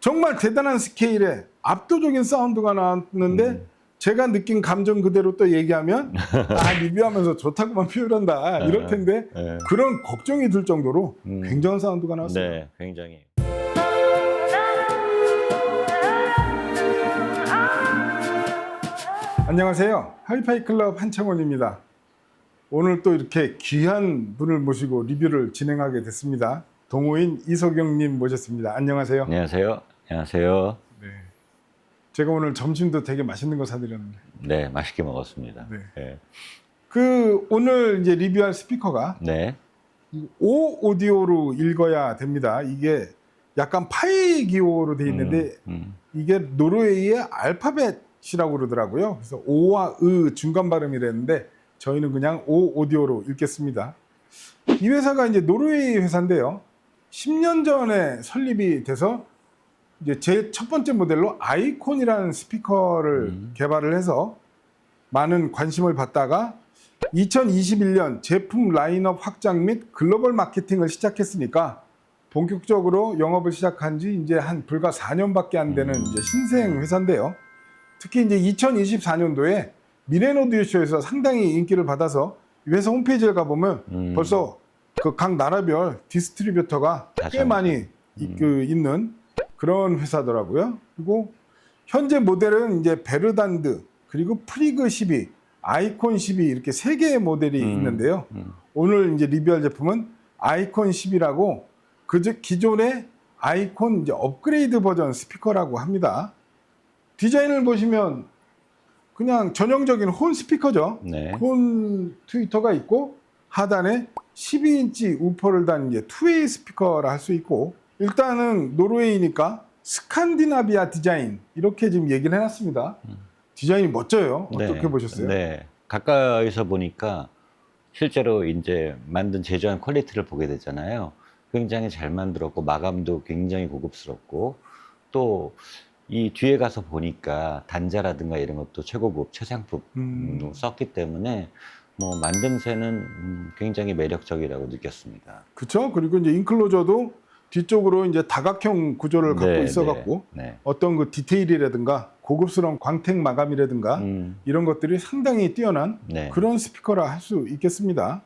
정말 대단한 스케일에 압도적인 사운드가 나왔는데 제가 느낀 감정 그대로 또 얘기하면 리뷰하면서 좋다고만 표현한다 이럴 텐데 그런 걱정이 들 정도로 굉장한 사운드가 나왔어요. 네, 굉장히. 안녕하세요. 하이파이 클럽 한창원입니다. 오늘 또 이렇게 귀한 분을 모시고 리뷰를 진행하게 됐습니다. 동호인 이석영님 모셨습니다. 안녕하세요. 안녕하세요. 안녕하세요. 네. 제가 오늘 점심도 되게 맛있는 거 사드렸는데. 네, 맛있게 먹었습니다. 네. 네. 오늘 이제 리뷰할 스피커가 네. O 오디오로 읽어야 됩니다. 이게 약간 파이 기호로 돼 있는데 이게 노르웨이의 알파벳이라고 그러더라고요. 그래서 O와 으 중간 발음이랬는데 저희는 그냥 O 오디오로 읽겠습니다. 이 회사가 이제 노르웨이 회사인데요. 10년 전에 설립이 돼서 이제 제 첫 번째 모델로 아이콘이라는 스피커를 개발을 해서 많은 관심을 받다가 2021년 제품 라인업 확장 및 글로벌 마케팅을 시작했으니까 본격적으로 영업을 시작한 지 이제 한 불과 4년밖에 안 되는 이제 신생 회사인데요. 특히 이제 2024년도에 미렌 오디오쇼에서 상당히 인기를 받아서 이 회사 홈페이지에 가보면 벌써 그 각 나라별 디스트리뷰터가 꽤 많이 있는 그런 회사더라고요. 그리고 현재 모델은 이제 베르단드 그리고 프리그 12, 아이콘 12 이렇게 세 개의 모델이 있는데요. 오늘 이제 리뷰할 제품은 아이콘 10이라고 기존의 아이콘 이제 업그레이드 버전 스피커라고 합니다. 디자인을 보시면 그냥 전형적인 혼 스피커죠. 네. 혼 트위터가 있고 하단에 12인치 우퍼를 단 이제 투웨이 스피커라 할 수 있고 일단은 노르웨이니까 스칸디나비아 디자인 이렇게 지금 얘기를 해놨습니다. 디자인이 멋져요. 어떻게 네. 보셨어요? 네. 가까이서 보니까 실제로 이제 만든 제조한 퀄리티를 보게 되잖아요. 굉장히 잘 만들었고 마감도 굉장히 고급스럽고 또 이 뒤에 가서 보니까 단자라든가 이런 것도 최고급 최상품 썼기 때문에 뭐 만듦새는 굉장히 매력적이라고 느꼈습니다. 그렇죠. 그리고 이제 인클로저도 뒤쪽으로 이제 다각형 구조를 갖고 네, 있어갖고 네. 어떤 그 디테일이라든가 고급스러운 광택 마감이라든가 이런 것들이 상당히 뛰어난 네. 그런 스피커라 할 수 있겠습니다.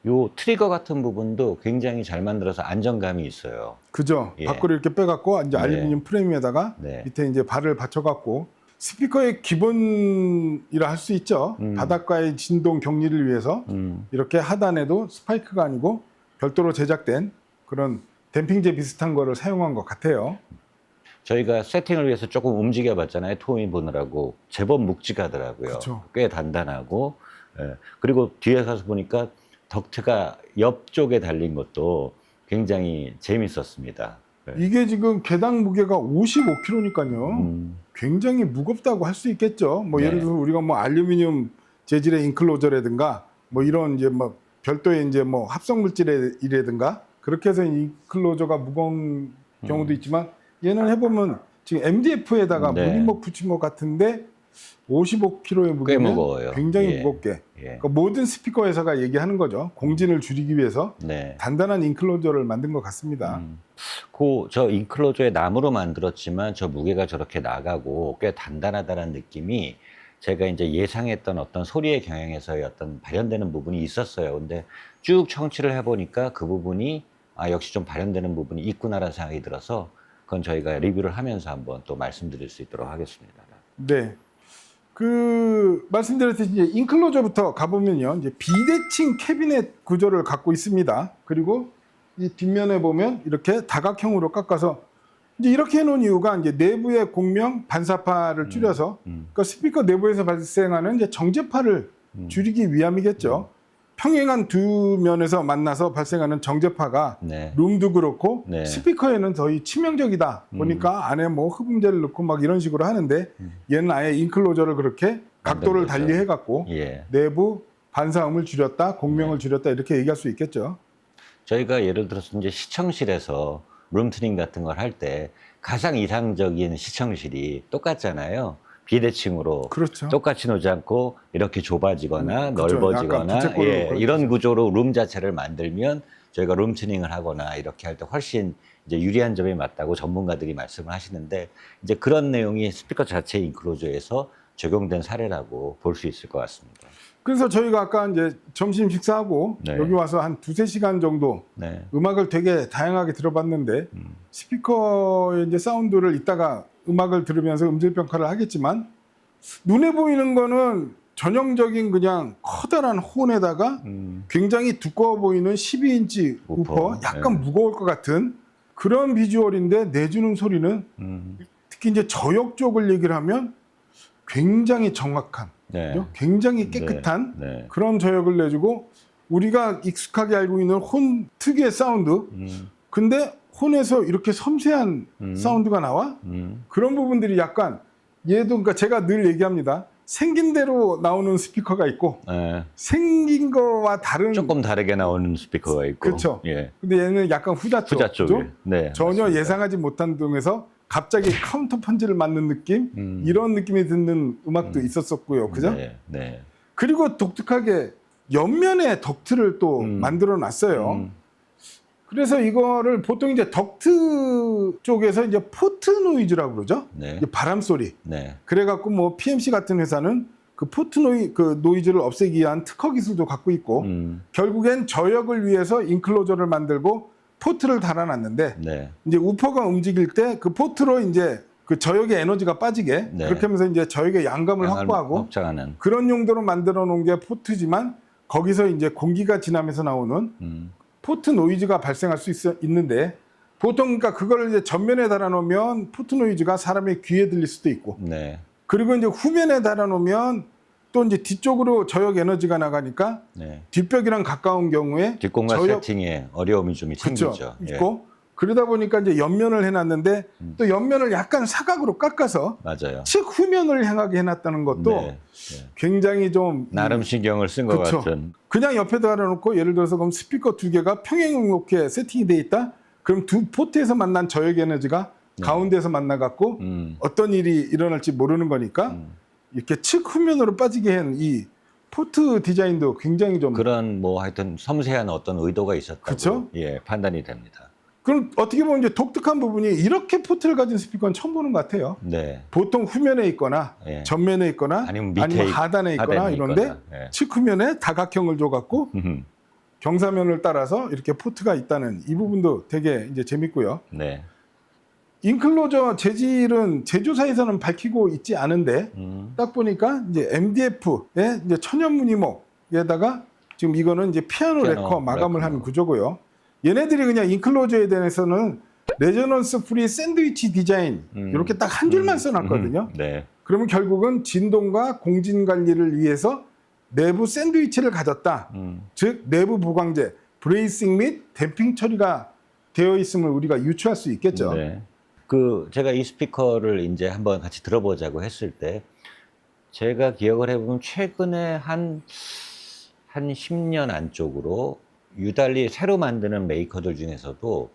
요 트리거 같은 부분도 굉장히 잘 만들어서 안정감이 있어요. 그죠? 예. 밖으로 이렇게 빼갖고 이제 네. 알루미늄 프레임에다가 네. 밑에 이제 발을 받쳐갖고 스피커의 기본이라 할 수 있죠. 바닥과의 진동 격리를 위해서 이렇게 하단에도 스파이크가 아니고 별도로 제작된 그런 댐핑제 비슷한 거를 사용한 것 같아요. 저희가 세팅을 위해서 조금 움직여 봤잖아요. 토인 보느라고 제법 묵직하더라고요. 그쵸. 꽤 단단하고 그리고 뒤에 가서 보니까 덕트가 옆쪽에 달린 것도 굉장히 재밌었습니다. 이게 지금 개당 무게가 55kg니까요. 굉장히 무겁다고 할 수 있겠죠. 뭐 네. 예를 들어서 우리가 뭐 알루미늄 재질의 인클로저라든가 뭐 이런 이제 뭐 별도의 이제 뭐 합성 물질이라든가 그렇게 해서 인클로저가 무거운 경우도 있지만 얘는 해보면 지금 MDF에다가 네. 무늬목 붙인 것 같은데 55kg의 무게면 무거워요. 굉장히 예. 무겁게 예. 그러니까 모든 스피커 회사가 얘기하는 거죠. 공진을 줄이기 위해서 네. 단단한 인클로저를 만든 것 같습니다. 저 인클로저에 나무로 만들었지만 저 무게가 저렇게 나가고 꽤 단단하다는 느낌이 제가 이제 예상했던 어떤 소리의 경향에서의 어떤 발현되는 부분이 있었어요. 근데 쭉 청취를 해보니까 그 부분이 역시 좀 발현되는 부분이 있구나라는 생각이 들어서 그건 저희가 리뷰를 하면서 한번 또 말씀드릴 수 있도록 하겠습니다. 네. 말씀드렸듯이 이제 인클로저부터 가보면요. 이제 비대칭 캐비넷 구조를 갖고 있습니다. 그리고 이 뒷면에 보면 이렇게 다각형으로 깎아서 이제 이렇게 해놓은 이유가 이제 내부의 공명 반사파를 줄여서 그러니까 스피커 내부에서 발생하는 이제 정제파를 줄이기 위함이겠죠. 평행한 두 면에서 만나서 발생하는 정제파가 네. 룸도 그렇고 네. 스피커에는 거의 치명적이다 보니까 안에 뭐 흡음재를 넣고 막 이런 식으로 하는데 얘는 아예 인클로저를 그렇게 각도를 거죠. 달리 해갖고 예. 내부 반사음을 줄였다, 공명을 줄였다 이렇게 얘기할 수 있겠죠. 저희가 예를 들어서 이제 시청실에서 룸트닝 같은 걸 할 때 가장 이상적인 시청실이 똑같잖아요. 비대칭으로 그렇죠. 똑같이 놓지 않고 이렇게 좁아지거나 그렇죠. 약간 넓어지거나 부채꼴로 그렇죠. 이런 구조로 룸 자체를 만들면 저희가 룸 튜닝을 하거나 이렇게 할 때 훨씬 이제 유리한 점이 맞다고 전문가들이 말씀을 하시는데 이제 그런 내용이 스피커 자체 인클로저에서 적용된 사례라고 볼 수 있을 것 같습니다. 그래서 저희가 아까 이제 점심 식사하고 네. 여기 와서 한 2-3시간 정도 네. 음악을 되게 다양하게 들어봤는데 스피커의 이제 사운드를 이따가 음악을 들으면서 음질 평가를 하겠지만 눈에 보이는 거는 전형적인 그냥 커다란 혼에다가 굉장히 두꺼워 보이는 12인치 우퍼, 약간 네. 무거울 것 같은 그런 비주얼인데 내주는 소리는 특히 이제 저역 쪽을 얘기를 하면 굉장히 정확한, 네. 그죠? 굉장히 깨끗한 네. 네. 그런 저역을 내주고 우리가 익숙하게 알고 있는 혼 특유의 사운드, 근데 혼에서 이렇게 섬세한 사운드가 나와? 그런 부분들이 약간 얘도 그러니까 제가 늘 얘기합니다. 생긴 대로 나오는 스피커가 있고 네. 생긴 거와 다른 조금 다르게 나오는 스피커가 있고. 그렇죠. 예. 근데 얘는 약간 후자 쪽, 후자 쪽에. 그죠? 네. 전혀 맞습니다. 예상하지 못한 등에서 갑자기 카운터 펀치를 맞는 느낌 이런 느낌이 드는 음악도 있었었고요, 그죠? 네. 네. 그리고 독특하게 옆면에 덕트를 또 만들어 놨어요. 그래서 이거를 보통 이제 덕트 쪽에서 이제 포트 노이즈라고 그러죠. 네. 이게 바람 소리. 네. 그래갖고 뭐 PMC 같은 회사는 그 포트 노이즈를 없애기 위한 특허 기술도 갖고 있고 결국엔 저역을 위해서 인클로저를 만들고 포트를 달아놨는데 네. 이제 우퍼가 움직일 때 그 포트로 이제 그 저역의 에너지가 빠지게 네. 그렇게 하면서 이제 저역의 양감을 확보하고 확장하는. 그런 용도로 만들어 놓은 게 포트지만 거기서 이제 공기가 지나면서 나오는 포트 노이즈가 발생할 수 있는데 보통 그러니까 그걸 이제 전면에 달아놓으면 포트 노이즈가 사람의 귀에 들릴 수도 있고 네. 그리고 이제 후면에 달아놓으면 또 이제 뒤쪽으로 저역 에너지가 나가니까 네. 뒷벽이랑 가까운 경우에 뒷공간 저역 세팅에 어려움이 좀 그쵸, 생기죠. 예. 있고 그러다 보니까 이제 옆면을 해놨는데 또 옆면을 약간 사각으로 깎아서 맞아요. 측 후면을 향하게 해놨다는 것도 네. 네. 굉장히 좀 나름 신경을 쓴 것 그쵸. 같은. 그냥 옆에 달아놓고 예를 들어서 그럼 스피커 2개가 평행 이렇게 세팅이 돼 있다. 그럼 두 포트에서 만난 저역 에너지가 가운데서 만나갖고 어떤 일이 일어날지 모르는 거니까 이렇게 측 후면으로 빠지게 한 이 포트 디자인도 굉장히 좀 그런 뭐 하여튼 섬세한 어떤 의도가 있었다고 그쵸? 예, 판단이 됩니다. 그럼 어떻게 보면 이제 독특한 부분이 이렇게 포트를 가진 스피커는 처음 보는 것 같아요. 네. 보통 후면에 있거나 예. 전면에 있거나 아니면 밑에 하단에 있거나 하단에 이런데 있거나, 예. 측 후면에 다각형을 줘갖고 경사면을 따라서 이렇게 포트가 있다는 이 부분도 되게 이제 재밌고요. 네. 인클로저 재질은 제조사에서는 밝히고 있지 않은데 딱 보니까 이제 MDF의 이제 천연 무늬목에다가 지금 이거는 이제 피아노 레커 마감을 한 구조고요. 얘네들이 그냥 인클로저에 대해서는 레저넌스 프리 샌드위치 디자인 이렇게 딱 한 줄만 써놨거든요. 네. 그러면 결국은 진동과 공진 관리를 위해서 내부 샌드위치를 가졌다. 즉 내부 보강제, 브레이싱 및 댐핑 처리가 되어 있음을 우리가 유추할 수 있겠죠. 네. 그 제가 이 스피커를 이제 한번 같이 들어보자고 했을 때 제가 기억을 해보면 최근에 한 10년 안쪽으로 유달리 새로 만드는 메이커들 중에서도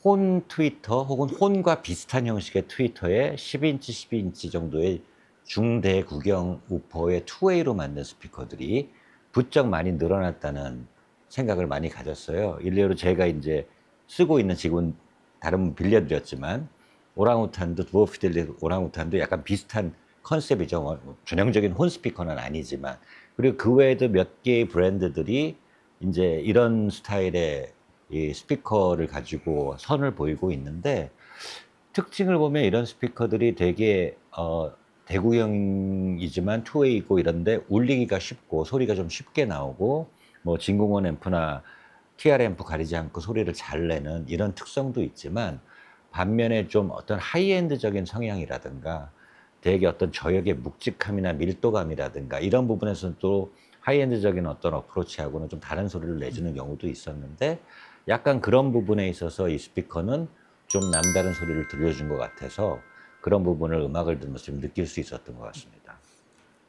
혼 트위터 혹은 혼과 비슷한 형식의 트위터에 10인치, 12인치 정도의 중대 구경 우퍼의 투웨이로 만든 스피커들이 부쩍 많이 늘어났다는 생각을 많이 가졌어요. 일례로 제가 이제 쓰고 있는 지금 다른 분 빌려드렸지만 오랑우탄도 드워피델리 오랑우탄도 약간 비슷한 컨셉이죠. 전형적인 혼 스피커는 아니지만 그리고 그 외에도 몇 개의 브랜드들이 이제 이런 스타일의 이 스피커를 가지고 선을 보이고 있는데 특징을 보면 이런 스피커들이 되게 대구형이지만 투웨이고 이런데 울리기가 쉽고 소리가 좀 쉽게 나오고 뭐 진공원 앰프나 TR 앰프 가리지 않고 소리를 잘 내는 이런 특성도 있지만 반면에 좀 어떤 하이엔드적인 성향이라든가 되게 어떤 저역의 묵직함이나 밀도감이라든가 이런 부분에서는 또 하이엔드적인 어떤 어프로치하고는 좀 다른 소리를 내주는 경우도 있었는데 약간 그런 부분에 있어서 이 스피커는 좀 남다른 소리를 들려준 것 같아서 그런 부분을 음악을 들으면서 좀 느낄 수 있었던 것 같습니다.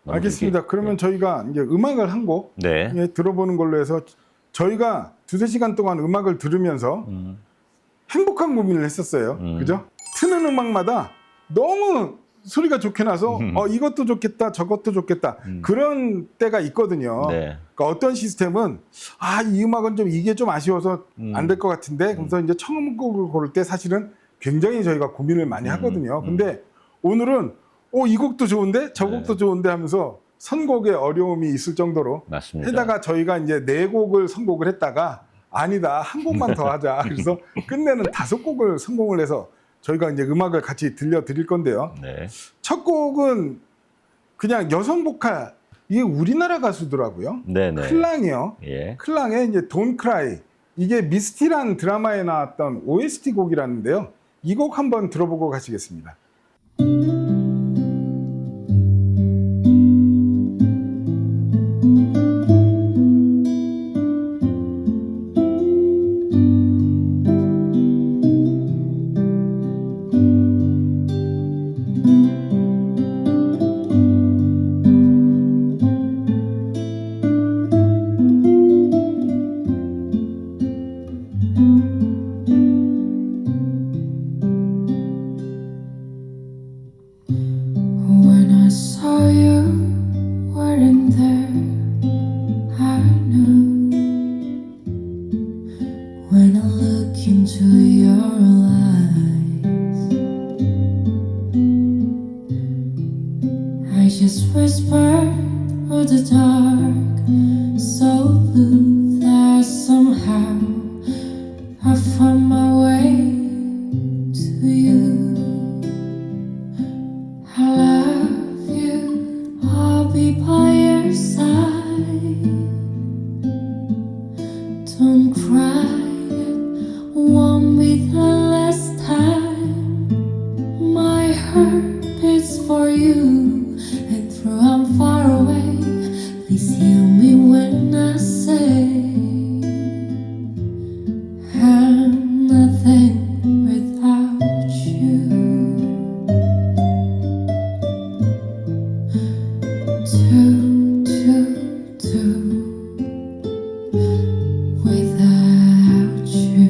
알겠습니다. 그러면 저희가 이제 음악을 한 곡 네. 들어보는 걸로 해서 저희가 2-3시간 동안 음악을 들으면서 행복한 고민을 했었어요. 그죠? 트는 음악마다 너무 소리가 좋게 나서 이것도 좋겠다 저것도 좋겠다 그런 때가 있거든요. 네. 그러니까 어떤 시스템은 이 음악은 좀 이게 좀 아쉬워서 안 될 것 같은데 그래서 이제 청음곡을 고를 때 사실은 굉장히 저희가 고민을 많이 하거든요. 근데 오늘은 이 곡도 좋은데 저 곡도 좋은데 하면서 선곡에 어려움이 있을 정도로 맞습니다. 해다가 저희가 이제 4곡을 선곡을 했다가 아니다 한 곡만 더 하자 그래서 끝내는 5곡을 선곡을 해서 저희가 이제 음악을 같이 들려드릴 건데요. 네. 첫 곡은 그냥 여성 보컬, 이게 우리나라 가수더라고요. 네네. 클랑이요. 예. 클랑의 이제 Don't Cry, 이게 미스티라는 드라마에 나왔던 OST 곡이라는데요. 이 곡 한번 들어보고 가시겠습니다. When I saw you weren't there, I knew. When I look into your eyes, I just whispered through the dark, so blue that somehow I found my way to you. I love you, I'll be by your side. Don't cry, it won't be the last time. My heart beats for you, and though I'm far away, please hear me when I say I'm nothing without you. Without you,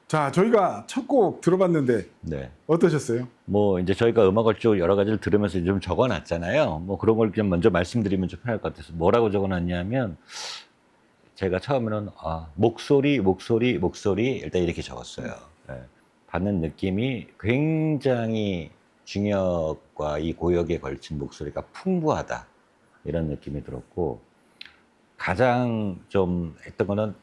자, 저희가 첫 곡 들어봤는데 네. 어떠셨어요? 뭐 이제 저희가 음악을 쭉 여러 가지를 들으면서 좀 적어놨잖아요. 뭐 그런 걸 그냥 먼저 말씀드리면 좀 편할 것 같아서 뭐라고 적어놨냐면 제가 처음에는 목소리 일단 이렇게 적었어요. 네. 받는 느낌이 굉장히 중역과 이 고역에 걸친 목소리가 풍부하다 이런 느낌이 들었고 가장 좀 했던 거는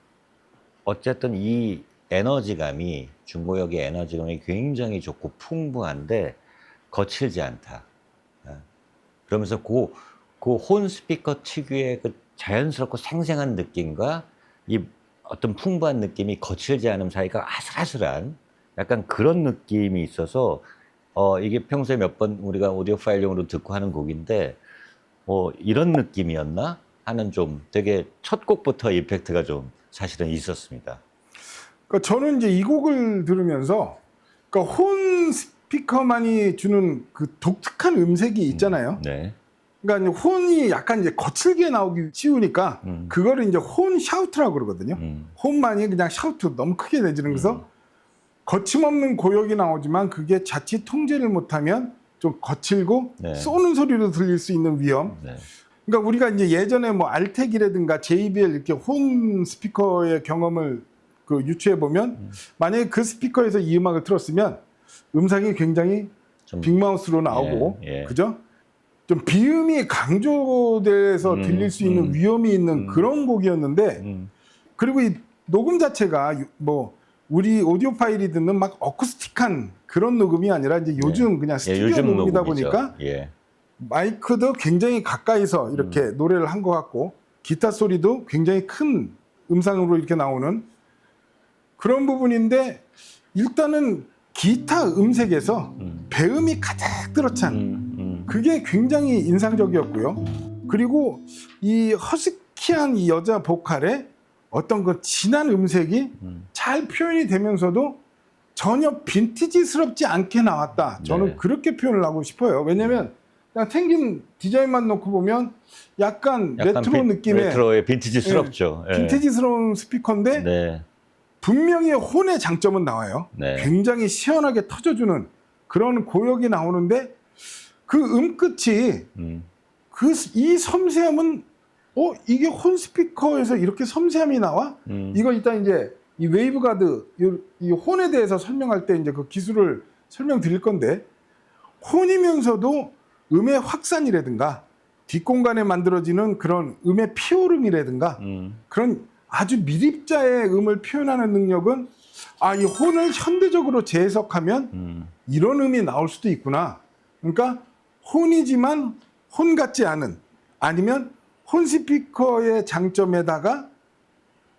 어쨌든 이 에너지감이 중고역의 에너지감이 굉장히 좋고 풍부한데 거칠지 않다. 그러면서 그 혼 스피커 특유의 그 자연스럽고 생생한 느낌과 이 어떤 풍부한 느낌이 거칠지 않은 사이가 아슬아슬한 약간 그런 느낌이 있어서 이게 평소에 몇 번 우리가 오디오 파일용으로 듣고 하는 곡인데 이런 느낌이었나 하는 좀 되게 첫 곡부터 임팩트가 좀 사실은 있었습니다. 그러니까 저는 이제 이 곡을 들으면서 그러니까 혼 스피커만이 주는 그 독특한 음색이 있잖아요. 네. 그러니까 이제 혼이 약간 이제 거칠게 나오기 쉬우니까 그거를 이제 혼 샤우트라고 그러거든요. 혼만이 그냥 샤우트 너무 크게 내지는 그래서 거침없는 고역이 나오지만 그게 자칫 통제를 못하면 좀 거칠고 네. 쏘는 소리로 들릴 수 있는 위험. 네. 그러니까 우리가 이제 예전에 뭐 알텍이라든가 JBL 이렇게 혼 스피커의 경험을 그 유추해 보면 만약에 그 스피커에서 이 음악을 틀었으면 음상이 굉장히 좀 빅마우스로 나오고 예. 그죠? 좀 비음이 강조돼서 들릴 수 있는 위험이 있는 그런 곡이었는데 그리고 이 녹음 자체가 뭐 우리 오디오 파일이 듣는 막 어쿠스틱한 그런 녹음이 아니라 이제 요즘 그냥 스튜디오 요즘 녹음이다 녹음이죠. 보니까 예. 마이크도 굉장히 가까이서 이렇게 노래를 한 것 같고 기타 소리도 굉장히 큰 음상으로 이렇게 나오는 그런 부분인데 일단은 기타 음색에서 배음이 가득 들어찬 그게 굉장히 인상적이었고요. 그리고 이 허스키한 이 여자 보컬의 어떤 그 진한 음색이 잘 표현이 되면서도 전혀 빈티지스럽지 않게 나왔다. 저는 네. 그렇게 표현을 하고 싶어요. 왜냐면 그냥 생긴 디자인만 놓고 보면 약간 레트로 느낌의 레트로의 빈티지스럽죠. 예. 빈티지스러운 스피커인데 네. 분명히 혼의 장점은 나와요. 네. 굉장히 시원하게 터져주는 그런 고역이 나오는데 그 끝이 이 섬세함은 이게 혼 스피커에서 이렇게 섬세함이 나와? 이거 일단 이제 이 웨이브 가드 이 혼에 대해서 설명할 때 이제 그 기술을 설명드릴 건데 혼이면서도 음의 확산이라든가 뒷공간에 만들어지는 그런 음의 피오름이라든가 그런 아주 미립자의 음을 표현하는 능력은 이 혼을 현대적으로 재해석하면 이런 음이 나올 수도 있구나. 그러니까 혼이지만 혼 같지 않은 아니면 혼 스피커의 장점에다가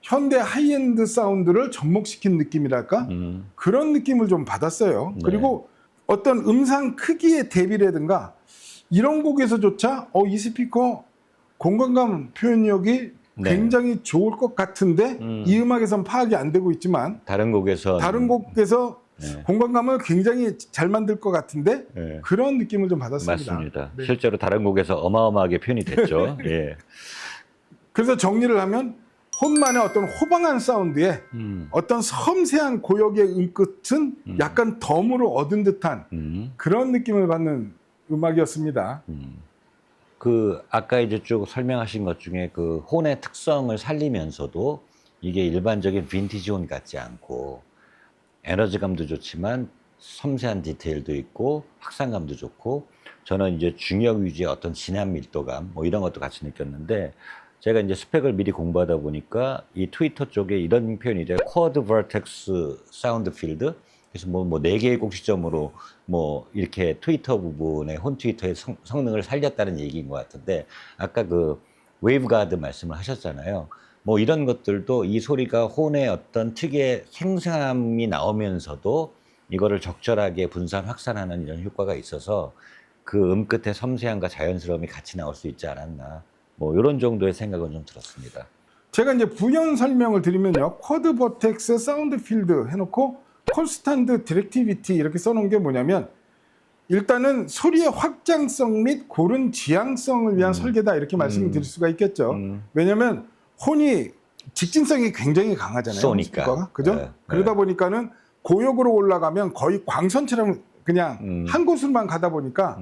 현대 하이엔드 사운드를 접목시킨 느낌이랄까? 그런 느낌을 좀 받았어요. 네. 그리고 어떤 음상 크기의 대비라든가 이런 곡에서조차 이 스피커 공간감 표현력이 네. 굉장히 좋을 것 같은데 이 음악에선 파악이 안 되고 있지만 다른 곡에서 네. 공간감을 굉장히 잘 만들 것 같은데 네. 그런 느낌을 좀 받았습니다. 맞습니다. 네. 실제로 다른 곡에서 어마어마하게 표현이 됐죠. 예. 그래서 정리를 하면 혼만의 어떤 호방한 사운드에 어떤 섬세한 고역의 음끝은 약간 덤으로 얻은 듯한 그런 느낌을 받는 음악이었습니다. 그 아까 이제 쭉 설명하신 것 중에 그 혼의 특성을 살리면서도 이게 일반적인 빈티지 혼 같지 않고 에너지감도 좋지만 섬세한 디테일도 있고 확산감도 좋고 저는 이제 중역 위주의 어떤 진한 밀도감 뭐 이런 것도 같이 느꼈는데 제가 이제 스펙을 미리 공부하다 보니까 이 트위터 쪽에 이런 표현이 돼요. 쿼드 버텍스 사운드 필드. 그래서 뭐 4개의 곡시점으로 뭐 이렇게 트위터 부분에 혼 트위터의 성능을 살렸다는 얘기인 것 같은데 아까 그 웨이브 가드 말씀을 하셨잖아요. 뭐 이런 것들도 이 소리가 혼의 어떤 특유의 생생함이 나오면서도 이거를 적절하게 분산 확산하는 이런 효과가 있어서 그 끝의 섬세함과 자연스러움이 같이 나올 수 있지 않았나. 뭐 이런 정도의 생각은 좀 들었습니다. 제가 이제 부연 설명을 드리면요. 쿼드 버텍스 사운드 필드 해놓고 콘스탄트 디렉티비티 이렇게 써놓은 게 뭐냐면 일단은 소리의 확장성 및 고른 지향성을 위한 설계다 이렇게 말씀을 드릴 수가 있겠죠. 왜냐하면 혼이 직진성이 굉장히 강하잖아요. 쏘니까. 스피커가. 그죠? 네, 네. 그러다 보니까는 고역으로 올라가면 거의 광선처럼 그냥 한 곳으로만 가다 보니까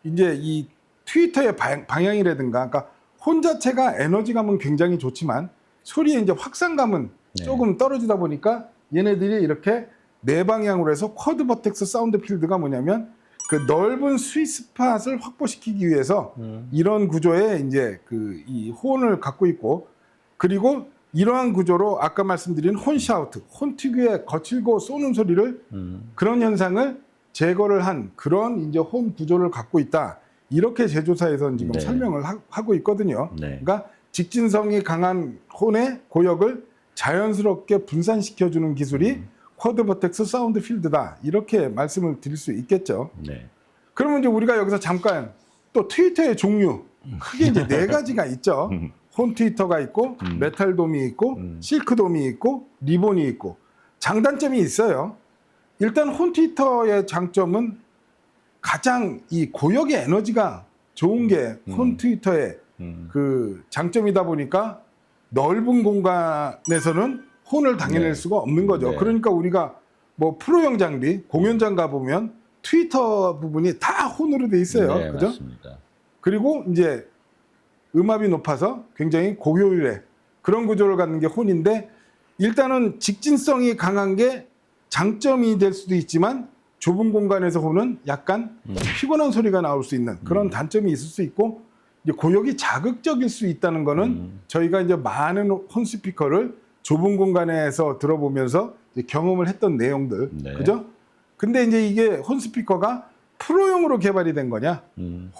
이제 이 트위터의 방향이라든가 그러니까 혼 자체가 에너지감은 굉장히 좋지만 소리의 이제 확산감은 네. 조금 떨어지다 보니까 얘네들이 이렇게 네 방향으로 해서 쿼드 버텍스 사운드 필드가 뭐냐면 그 넓은 스윗스팟을 확보시키기 위해서 이런 구조의 이제 그 이 혼을 갖고 있고 그리고 이러한 구조로 아까 말씀드린 혼 샤우트, 혼 특유의 거칠고 쏘는 소리를 그런 현상을 제거를 한 그런 이제 혼 구조를 갖고 있다. 이렇게 제조사에서는 지금 네. 설명을 하고 있거든요. 네. 그러니까 직진성이 강한 혼의 고역을 자연스럽게 분산시켜주는 기술이 쿼드 버텍스 사운드 필드다. 이렇게 말씀을 드릴 수 있겠죠. 네. 그러면 이제 우리가 여기서 잠깐 또 트위터의 종류 크게 이제 4가지가 있죠. 혼 트위터가 있고 메탈돔이 있고 실크돔이 있고 리본이 있고 장단점이 있어요. 일단 혼 트위터의 장점은 가장 이 고역의 에너지가 좋은 게 혼 트위터의 그 장점이다 보니까 넓은 공간에서는 혼을 당해낼 네. 수가 없는 거죠. 네. 그러니까 우리가 뭐 프로용 장비, 공연장 가보면 트위터 부분이 다 혼으로 돼 있어요. 네, 그죠? 맞습니다. 그리고 이제 음압이 높아서 굉장히 고효율의 그런 구조를 갖는 게 혼인데 일단은 직진성이 강한 게 장점이 될 수도 있지만 좁은 공간에서 혼은 약간 피곤한 소리가 나올 수 있는 그런 단점이 있을 수 있고 이제 고역이 자극적일 수 있다는 거는 저희가 이제 많은 혼 스피커를 좁은 공간에서 들어보면서 이제 경험을 했던 내용들, 네. 그죠? 근데 이제 이게 혼 스피커가 프로용으로 개발이 된 거냐,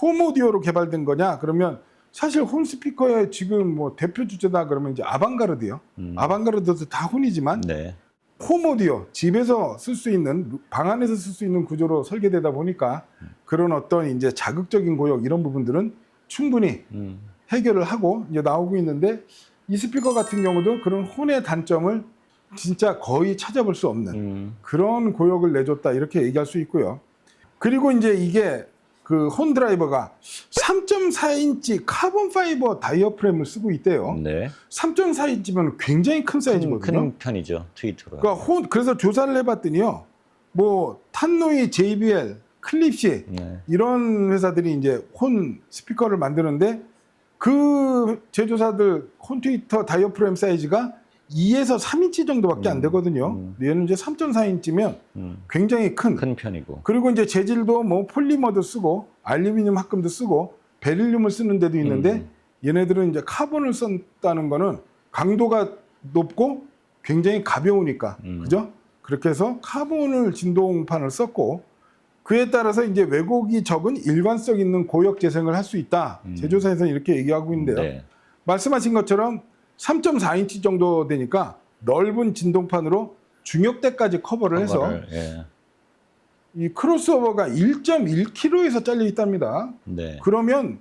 홈 오디오로 개발된 거냐, 그러면 사실 혼 스피커의 지금 뭐 대표 주제다 그러면 이제 아방가르드요. 아방가르드도 다 혼이지만 네. 홈 오디오, 집에서 쓸 수 있는, 방 안에서 쓸 수 있는 구조로 설계되다 보니까 그런 어떤 이제 자극적인 고역 이런 부분들은 충분히 해결을 하고 이제 나오고 있는데 이 스피커 같은 경우도 그런 혼의 단점을 진짜 거의 찾아볼 수 없는 그런 고역을 내줬다 이렇게 얘기할 수 있고요. 그리고 이제 이게 그 혼 드라이버가 3.4인치 카본 파이버 다이어프램을 쓰고 있대요. 네. 3.4인치면 굉장히 큰 사이즈거든요. 큰 편이죠. 트위터로. 그러니까 그래서 조사를 해봤더니요. 뭐 탄노이, JBL, 클립시 네. 이런 회사들이 이제 혼 스피커를 만드는데 그 제조사들 혼 트위터 다이어프램 사이즈가 2에서 3인치 정도밖에 안 되거든요. 얘는 이제 3.4인치면 굉장히 큰 편이고. 그리고 이제 재질도 뭐 폴리머도 쓰고 알루미늄 합금도 쓰고 베릴륨을 쓰는 데도 있는데 얘네들은 이제 카본을 썼다는 거는 강도가 높고 굉장히 가벼우니까 그죠? 그렇게 해서 카본을 진동판을 썼고 그에 따라서 이제 왜곡이 적은 일관성 있는 고역 재생을 할 수 있다. 제조사에서는 이렇게 얘기하고 있는데요. 네. 말씀하신 것처럼 3.4인치 정도 되니까 넓은 진동판으로 중역대까지 커버를 해서 예. 이 크로스오버가 1.1km에서 잘려 있답니다. 네. 그러면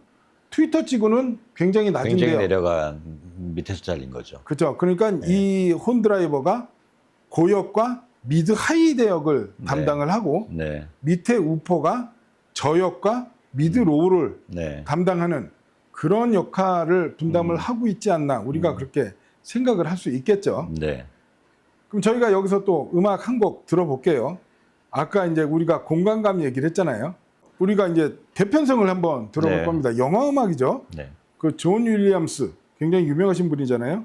트위터 치고는 굉장히 굉장히 낮은데요. 내려간 밑에서 잘린 거죠. 그렇죠. 그러니까 이 혼 드라이버가 고역과 미드 하이 대역을 담당을 하고 네. 밑에 우퍼가 저역과 미드 로우를 네. 담당하는 그런 역할을 분담을 하고 있지 않나 우리가 그렇게 생각을 할 수 있겠죠. 네. 그럼 저희가 여기서 또 음악 한 곡 들어볼게요. 아까 이제 우리가 공간감 얘기를 했잖아요. 우리가 이제 대편성을 한번 들어볼 네. 겁니다. 영화 음악이죠. 네. 그 존 윌리엄스 굉장히 유명하신 분이잖아요.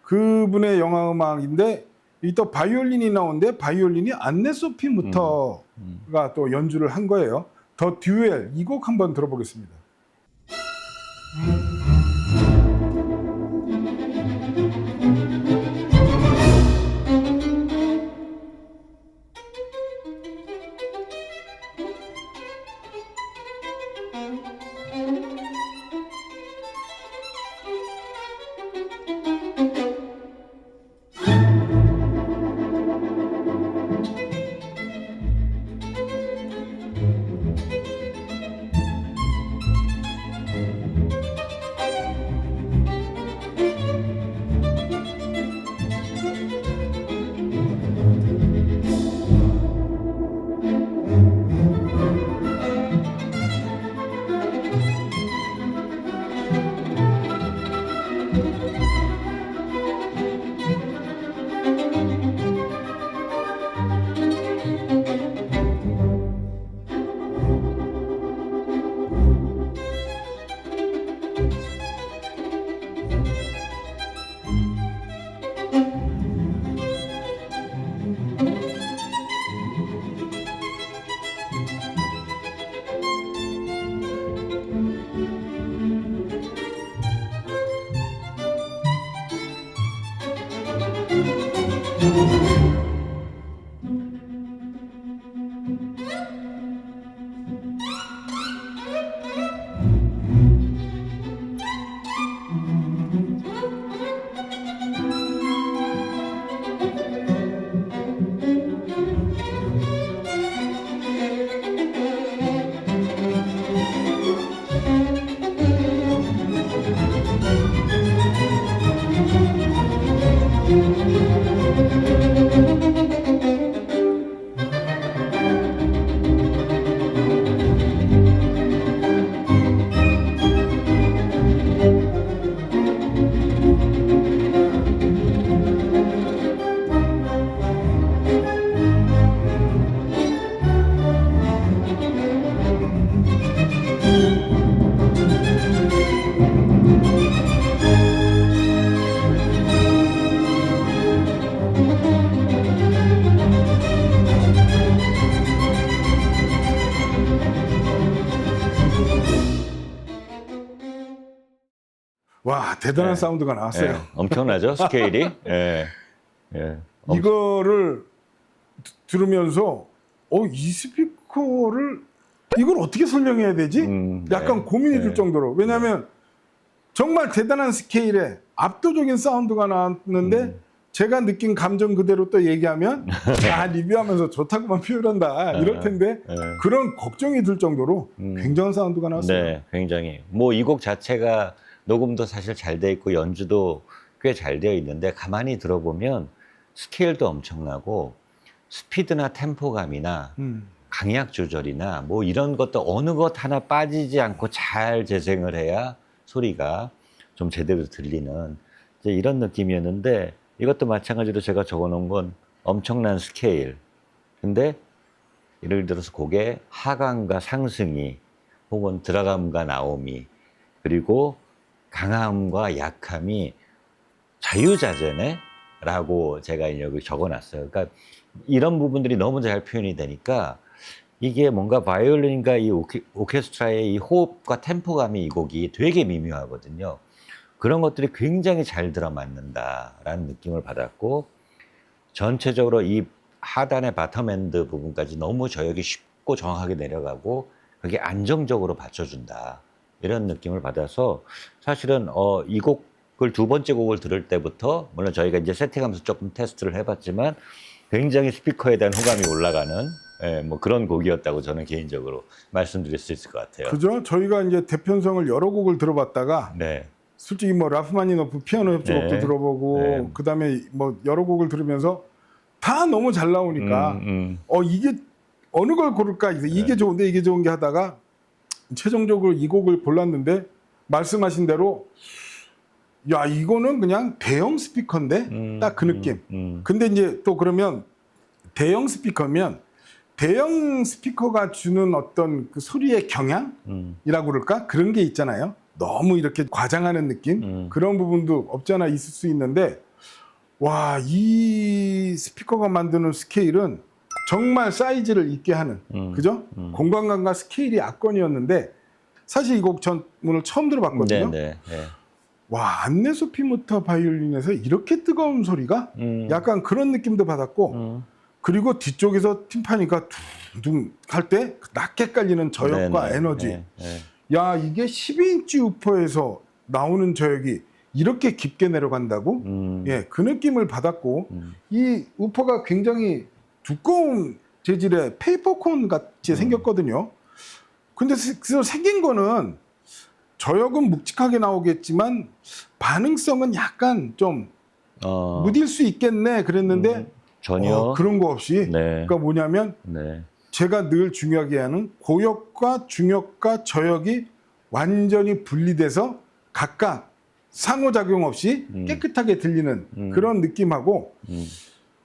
그분의 영화 음악인데 이 또 바이올린이 나오는데 바이올린이 안네 소피 무터가 또 연주를 한 거예요. 더 듀엘 이 곡 한번 들어보겠습니다. 와 대단한 네. 사운드가 나왔어요. 예. 엄청나죠 스케일이. 예. 예. 이거를 들으면서 이 스피커를 이걸 어떻게 설명해야 되지? 약간 네. 고민이 들 네. 정도로. 왜냐하면 정말 대단한 스케일에 압도적인 사운드가 나왔는데 제가 느낀 감정 그대로 또 얘기하면 리뷰하면서 좋다고만 표현한다 이럴 텐데 네. 그런 걱정이 들 정도로 굉장한 사운드가 나왔어요. 네, 굉장히. 뭐 이 곡 자체가 녹음도 사실 잘 돼 있고 연주도 꽤 잘 되어 있는데 가만히 들어보면 스케일도 엄청나고 스피드나 템포감이나 강약 조절이나 뭐 이런 것도 어느 것 하나 빠지지 않고 잘 재생을 해야 소리가 좀 제대로 들리는 이제 이런 느낌이었는데, 이것도 마찬가지로 제가 적어놓은 건 엄청난 스케일. 근데 예를 들어서 곡의 하강과 상승이 혹은 들어감과 나옴이 그리고 강함과 약함이 자유자재네? 라고 제가 여기 적어놨어요. 그러니까 이런 부분들이 너무 잘 표현이 되니까 이게 뭔가 바이올린과 이 오케스트라의 이 호흡과 템포감이 이 곡이 되게 미묘하거든요. 그런 것들이 굉장히 잘 들어맞는다라는 느낌을 받았고, 전체적으로 이 하단의 바텀엔드 부분까지 너무 저역이 쉽고 정확하게 내려가고 그게 안정적으로 받쳐준다, 이런 느낌을 받아서 사실은 이 곡을 두 번째 곡을 들을 때부터, 물론 저희가 이제 세팅하면서 조금 테스트를 해봤지만 굉장히 스피커에 대한 호감이 올라가는 뭐 그런 곡이었다고 저는 개인적으로 말씀드릴 수 있을 것 같아요. 그죠? 저희가 이제 대편성을 여러 곡을 들어봤다가 네. 솔직히 뭐 라흐마니노프 피아노 협주곡도 네. 들어보고 네. 그다음에 뭐 여러 곡을 들으면서 다 너무 잘 나오니까 이게 어느 걸 고를까, 이게 좋은데 이게 좋은 게 하다가 최종적으로 이 곡을 골랐는데, 말씀하신 대로 야 이거는 그냥 대형 스피커인데 딱 그 느낌. 근데 이제 또 그러면 대형 스피커면 대형 스피커가 주는 어떤 그 소리의 경향이라고 그럴까, 그런 게 있잖아요. 너무 이렇게 과장하는 느낌, 그런 부분도 없지 않아 있을 수 있는데, 와, 이 스피커가 만드는 스케일은 정말 사이즈를 있게 하는, 그죠? 공간감과 스케일이 압권이었는데, 사실 이 곡 전 오늘 처음 들어봤거든요. 네. 네. 와, 안네 소피 모터 바이올린에서 이렇게 뜨거운 소리가, 약간 그런 느낌도 받았고, 그리고 뒤쪽에서 팀파니가 둥둥 할 때 낮게 깔리는 저역과 네. 에너지. 네. 네. 야, 이게 12인치 우퍼에서 나오는 저역이 이렇게 깊게 내려간다고? 예, 그 느낌을 받았고, 이 우퍼가 굉장히 두꺼운 재질의 페이퍼콘 같이 생겼거든요. 근데 그래서 생긴 거는 저역은 묵직하게 나오겠지만 반응성은 약간 좀 무딜 수 있겠네 그랬는데 전혀 그런 거 없이. 네. 그러니까 뭐냐면 네. 제가 늘 중요하게 하는 고역과 중역과 저역이 완전히 분리돼서 각각 상호작용 없이 깨끗하게 들리는 그런 느낌하고,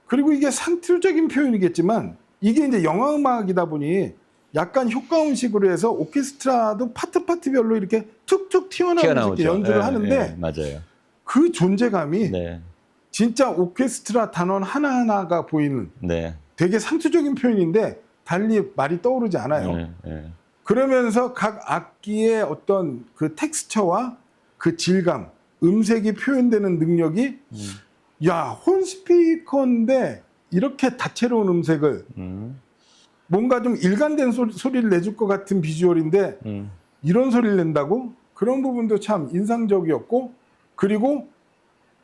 그리고 이게 상투적인 표현이겠지만 이게 이제 영화음악이다 보니 약간 효과음식으로 해서 오케스트라도 파트별로 이렇게 툭툭 튀어나오면서 이렇게 연주를 하는데 맞아요. 그 존재감이 네. 진짜 오케스트라 단원 하나하나가 보이는 네. 되게 상투적인 표현인데 달리 말이 떠오르지 않아요. 네. 그러면서 각 악기의 어떤 그 텍스처와 그 질감, 음색이 표현되는 능력이 야, 혼 스피커인데 이렇게 다채로운 음색을 뭔가 좀 일관된 소리를 내줄 것 같은 비주얼인데 이런 소리를 낸다고? 그런 부분도 참 인상적이었고, 그리고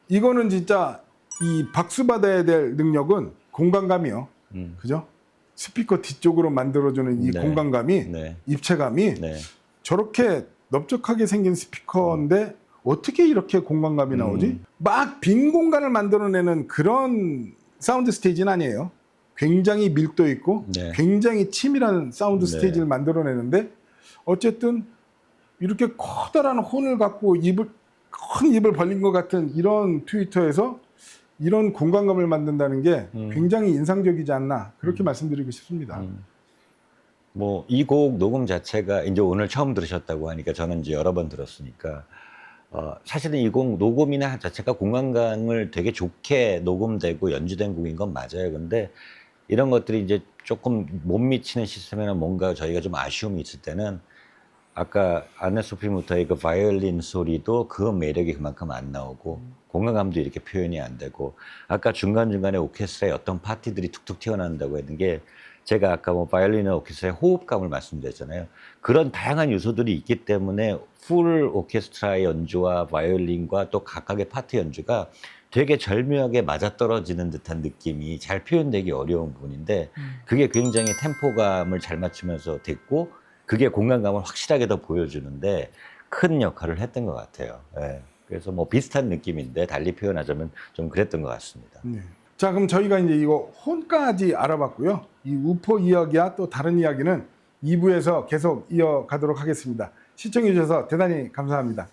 이거는 진짜 이 박수 받아야 될 능력은 공간감이요. 그죠? 스피커 뒤쪽으로 만들어주는 이 네. 공간감이, 네. 입체감이 네. 저렇게 넓적하게 생긴 스피커인데 어떻게 이렇게 공간감이 나오지? 막 빈 공간을 만들어내는 그런 사운드 스테이지는 아니에요. 굉장히 밀도 있고 네. 굉장히 치밀한 사운드 네. 스테이지를 만들어내는데, 어쨌든 이렇게 커다란 혼을 갖고 큰 입을 벌린 것 같은 이런 트위터에서 이런 공간감을 만든다는 게 굉장히 인상적이지 않나, 그렇게 말씀드리고 싶습니다. 뭐 이 곡 녹음 자체가 이제 오늘 처음 들으셨다고 하니까 저는 이제 여러 번 들었으니까 사실은 이 곡 녹음이나 자체가 공간감을 되게 좋게 녹음되고 연주된 곡인 건 맞아요. 근데 이런 것들이 이제 조금 못 미치는 시스템이나 뭔가 저희가 좀 아쉬움이 있을 때는 아까 안네 소피 모터의 그 바이올린 소리도 그 매력이 그만큼 안 나오고 공간감도 이렇게 표현이 안 되고, 아까 중간중간에 오케스트라의 어떤 파티들이 툭툭 튀어나온다고 했는 게, 제가 아까 뭐 바이올린과 오케스트라의 호흡감을 말씀드렸잖아요. 그런 다양한 요소들이 있기 때문에 풀 오케스트라의 연주와 바이올린과 또 각각의 파트 연주가 되게 절묘하게 맞아떨어지는 듯한 느낌이 잘 표현되기 어려운 부분인데, 그게 굉장히 템포감을 잘 맞추면서 됐고, 그게 공간감을 확실하게 더 보여주는데 큰 역할을 했던 것 같아요. 예. 그래서 뭐 비슷한 느낌인데 달리 표현하자면 좀 그랬던 것 같습니다. 네. 자, 그럼 저희가 이제 이거 혼까지 알아봤고요. 이 우포 이야기와 또 다른 이야기는 2부에서 계속 이어가도록 하겠습니다. 시청해 주셔서 대단히 감사합니다.